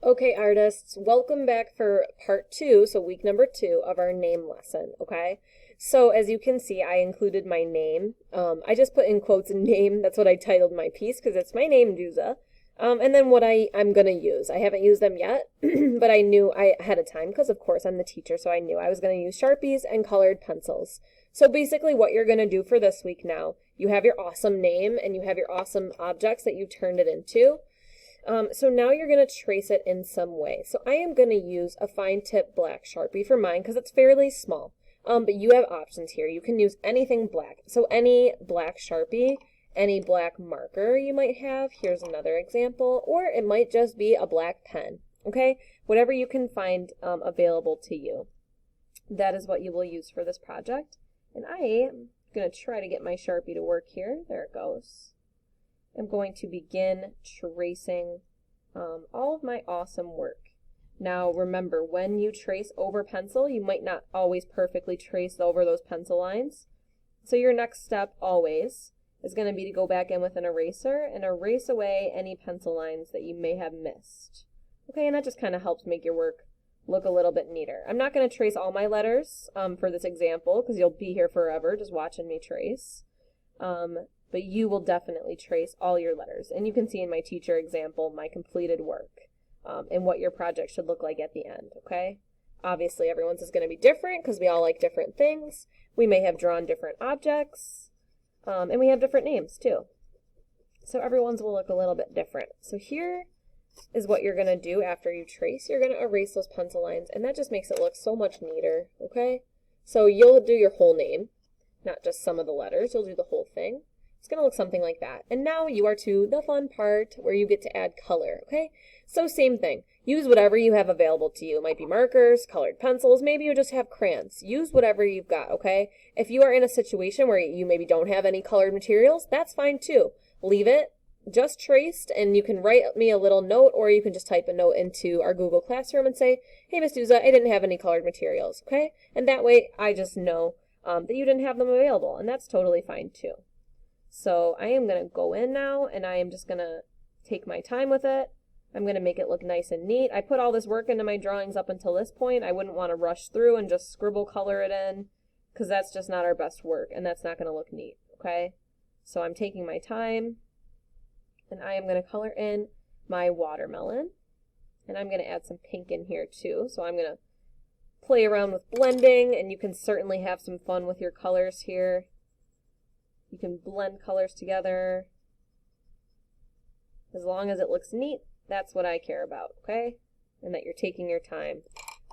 Okay, artists, welcome back for part two, so week number two of our name lesson, okay? So as you can see, I included my name. I just put in quotes name, that's what I titled my piece, because it's my name, Duza. And then what I'm gonna use. I haven't used them yet, but I knew ahead of time, because of course I'm the teacher, so I knew I was gonna use Sharpies and colored pencils. So basically what you're gonna do for this week now, you have your awesome name, and you have your awesome objects that you turned it into. So now you're going to trace it in some way. So I am going to use a fine tip black Sharpie for mine because it's fairly small. But you have options here. You can use anything black. So any black Sharpie, any black marker you might have. Here's another example. Or it might just be a black pen. Okay? Whatever you can find available to you. That is what you will use for this project. And I am going to try to get my Sharpie to work here. There it goes. I'm going to begin tracing all of my awesome work. Now remember, when you trace over pencil, you might not always perfectly trace over those pencil lines. So your next step always is going to be to go back in with an eraser and erase away any pencil lines that you may have missed. Okay, and that just kind of helps make your work look a little bit neater. I'm not going to trace all my letters for this example because you'll be here forever just watching me trace. But you will definitely trace all your letters. And you can see in my teacher example my completed work and what your project should look like at the end, okay? Obviously everyone's is going to be different because we all like different things. We may have drawn different objects and we have different names too. So everyone's will look a little bit different. So here is what you're going to do after you trace. You're going to erase those pencil lines and that just makes it look so much neater, okay? So you'll do your whole name, not just some of the letters. You'll do the whole thing. It's going to look something like that. And now you are to the fun part where you get to add color, okay? So same thing. Use whatever you have available to you. It might be markers, colored pencils, maybe you just have crayons. Use whatever you've got, okay? If you are in a situation where you maybe don't have any colored materials, that's fine too. Leave it just traced and you can write me a little note or you can just type a note into our Google Classroom and say, hey, Miss Duza, I didn't have any colored materials, okay? And that way I just know that you didn't have them available and that's totally fine too. So I am going to go in now and I am just going to take my time with it. I'm going to make it look nice and neat. I put all this work into my drawings up until this point. I wouldn't want to rush through and just scribble color it in because that's just not our best work and that's not going to look neat, okay? So I'm taking my time and I am going to color in my watermelon and I'm going to add some pink in here too. So I'm going to play around with blending and you can certainly have some fun with your colors here. You can blend colors together. As long as it looks neat, that's what I care about, okay? And that you're taking your time.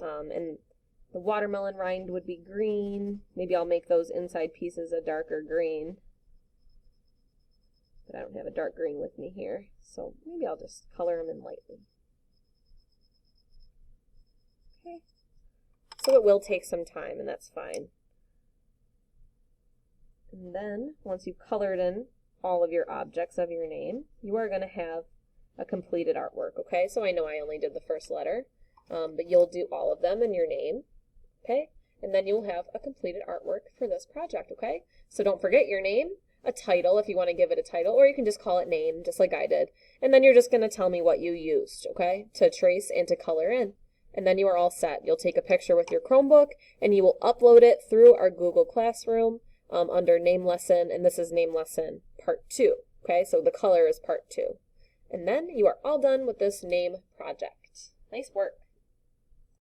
And the watermelon rind would be green. Maybe I'll make those inside pieces a darker green. But I don't have a dark green with me here, so maybe I'll just color them in lightly. Okay. So it will take some time, and that's fine. And then, once you've colored in all of your objects of your name, you are going to have a completed artwork, okay? So I know I only did the first letter, but you'll do all of them in your name, okay? And then you'll have a completed artwork for this project, okay? So don't forget your name, a title if you want to give it a title, or you can just call it name, just like I did. And then you're just going to tell me what you used, okay, to trace and to color in. And then you are all set. You'll take a picture with your Chromebook, and you will upload it through our Google Classroom, under name lesson, and this is name lesson part 2, okay? So the color is part 2. And then you are all done with this name project. Nice work.